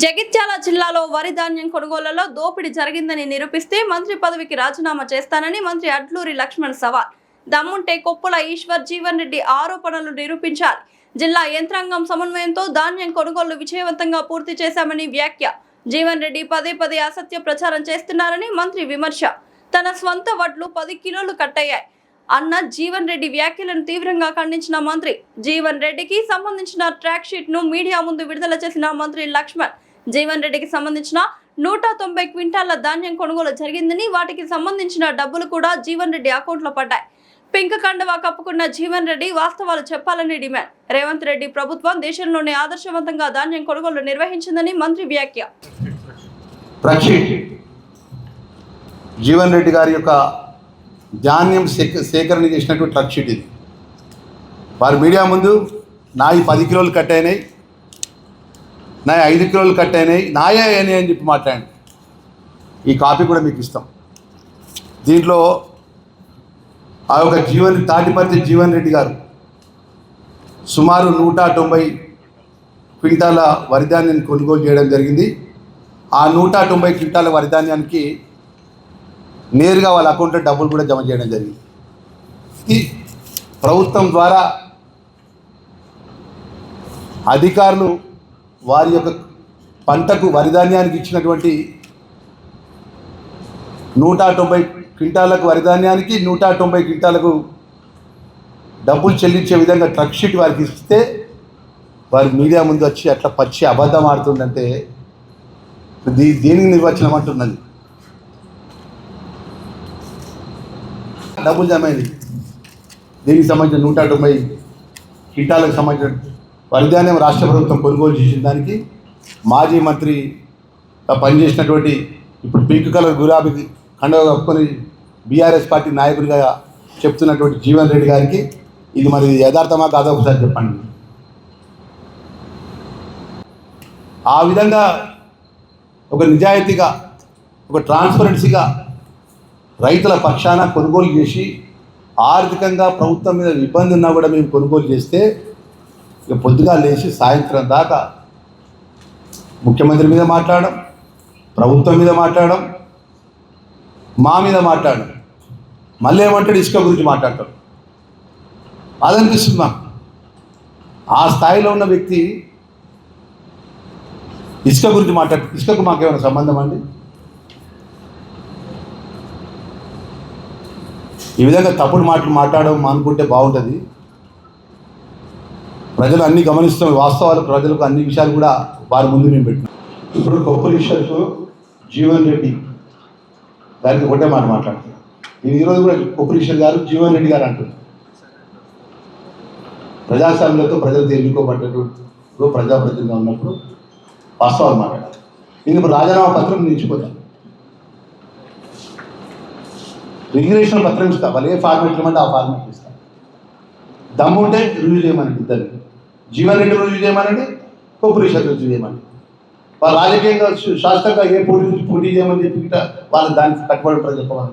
జగిత్యాల జిల్లాలో వరి ధాన్యం కొనుగోలులో దోపిడీ జరిగిందని నిరూపిస్తే మంత్రి పదవికి రాజీనామా చేస్తానని మంత్రి అడ్లూరి లక్ష్మణ్ సవాల్. దమ్ముంటే కొప్పుల ఈశ్వర్ జీవన్ రెడ్డి ఆరోపణలు నిరూపించాలి. జిల్లా యంత్రాంగం సమన్వయంతో ధాన్యం కొనుగోలు విజయవంతంగా పూర్తి చేశామని వ్యాఖ్య. జీవన్ రెడ్డి పదే పదే అసత్య ప్రచారం చేస్తున్నారని మంత్రి విమర్శ. తన స్వంత వడ్లు 10 కిలోలు కట్టయ్యాయి అన్న జీవన్ రెడ్డి వ్యాఖ్యలను తీవ్రంగా ఖండించిన మంత్రి. జీవన్ రెడ్డికి సంబంధించిన ట్రాక్ షీట్ ను మీడియా ముందు విడుదల చేసిన మంత్రి లక్ష్మణ్, జీవన్ రెడ్డికి సంబంధించిన 190 క్వింటాల ధాన్యం కొనుగోలు జరిగిందని, వాటికి సంబంధించిన డబ్బులు కూడా జీవన్ రెడ్డి అకౌంట్లో పడ్డాయి. పింక్ కండువా కప్పుకున్న జీవన్ రెడ్డి వాస్తవాలు చెప్పాలని డిమాండ్. రేవంత్ రెడ్డి ప్రభుత్వం దేశంలోనే ఆదర్శవంతంగా ధాన్యం కొనుగోలు నిర్వహించిందని మంత్రి వ్యాఖ్య. జీవన్ రెడ్డి గారి యొక్క ధాన్యం సేకరణ చేసినటువంటి ట్రక్ షీట్ ఇది. వారు మీడియా ముందు నాయి 10 కిలోలు కట్ అయినాయి, నా 5 కిలోలు కట్ అయినాయి, నాయే అయినాయి అని చెప్పి మాట్లాడండి. ఈ కాపీ కూడా మీకు ఇస్తాం. దీంట్లో ఆ యొక్క తాటిపర్తి జీవన్ రెడ్డి గారు సుమారు 190 క్వింటాల వరిధాన్యాన్ని కొనుగోలు చేయడం జరిగింది. ఆ 190 క్వింటాల వరిధాన్యానికి నేరుగా వాళ్ళ అకౌంట్లో డబ్బులు కూడా జమ చేయడం జరిగింది. ఇది ప్రభుత్వం ద్వారా అధికారులు వారి యొక్క పంటకు వరిధాన్యానికి ఇచ్చినటువంటి 190 క్వింటాలకు వరిధాన్యానికి 190 క్వింటాలకు డబ్బులు చెల్లించే విధంగా ట్రక్ షీట్ వారికి ఇస్తే వారి మీడియా ముందు వచ్చి అట్లా పచ్చి అబద్ధం ఆడుతుందంటే దేనికి నిర్వచనం అంటున్నది. డబ్బులు జమ అయింది. దీనికి సంబంధించిన 190 క్వింటాలకు సంబంధించిన వరిధాన్యం రాష్ట్ర ప్రభుత్వం కొనుగోలు చేసిన దానికి మాజీ మంత్రి పనిచేసినటువంటి ఇప్పుడు పింక్ కలర్ గులాబీ కండువా కప్పుకొని బీఆర్ఎస్ పార్టీ నాయకుడిగా చెప్తున్నటువంటి జీవన్ రెడ్డి గారికి ఇది మరి యథార్థమా కాదో ఒకసారి చెప్పండి. ఆ విధంగా ఒక నిజాయితీగా, ఒక ట్రాన్స్పరెన్సీగా రైతుల పక్షాన కొనుగోలు చేసి ఆర్థికంగా ప్రభుత్వం మీద ఇబ్బంది ఉన్నా కూడా మేము కొనుగోలు చేస్తే ఇక పొద్దుగా లేచి సాయంత్రం దాకా ముఖ్యమంత్రి మీద మాట్లాడడం, ప్రభుత్వం మీద మాట్లాడడం, మా మీద మాట్లాడడం, మళ్ళీ ఏమంటాడు ఇసుక గురించి మాట్లాడతాడు. అదనిపిస్తుంది మాకు. ఆ స్థాయిలో ఉన్న వ్యక్తి ఇసుక గురించి మాట్లాడు. ఇసుకకు మాకేమైనా సంబంధం అండి? ఈ విధంగా తప్పుడు మాటలు మాట్లాడడం అనుకుంటే బాగుంటుంది. ప్రజలు అన్నీ గమనిస్తాం, వాస్తవాలు ప్రజలకు అన్ని విషయాలు కూడా వారి ముందు మేము పెట్టినాం. ఇప్పుడు కొప్పలీశ్వర్కు జీవన్ రెడ్డి దానికి ఒకటే మాట మాట్లాడుతున్నాం. నేను ఈరోజు కూడా కొప్పలీశ్వర్ గారు జీవన్ రెడ్డి గారు అంటున్నారు. ప్రజాస్వామ్యంతో ప్రజలు ఎన్నుకోబడ్డప్పుడు ప్రజాప్రతినిధిగా ఉన్నప్పుడు వాస్తవాలు మాట్లాడాలి. నేను ఇప్పుడు రాజీనామా పత్రం నిలిచిపోతాను. రిజిగ్నేషన్ పత్రం ఇస్తా, వాళ్ళు ఏ ఫార్మేట్ ఇవ్వమంటే ఆ ఫార్మేట్ ఇస్తాను. దమ్ము ఉంటే రివ్యూ చేయమనండి. ఇద్దరు జీవన్ రెడ్డి రివ్యూ చేయమనండి, కొప్పలీశ్వర్ రివ్యూ చేయమని. వాళ్ళు రాజకీయంగా శాస్త్రంగా ఏ పోటీ చేయమని చెప్పి వాళ్ళ దానికి కట్టుబడి ఉంటారు చెప్పమని.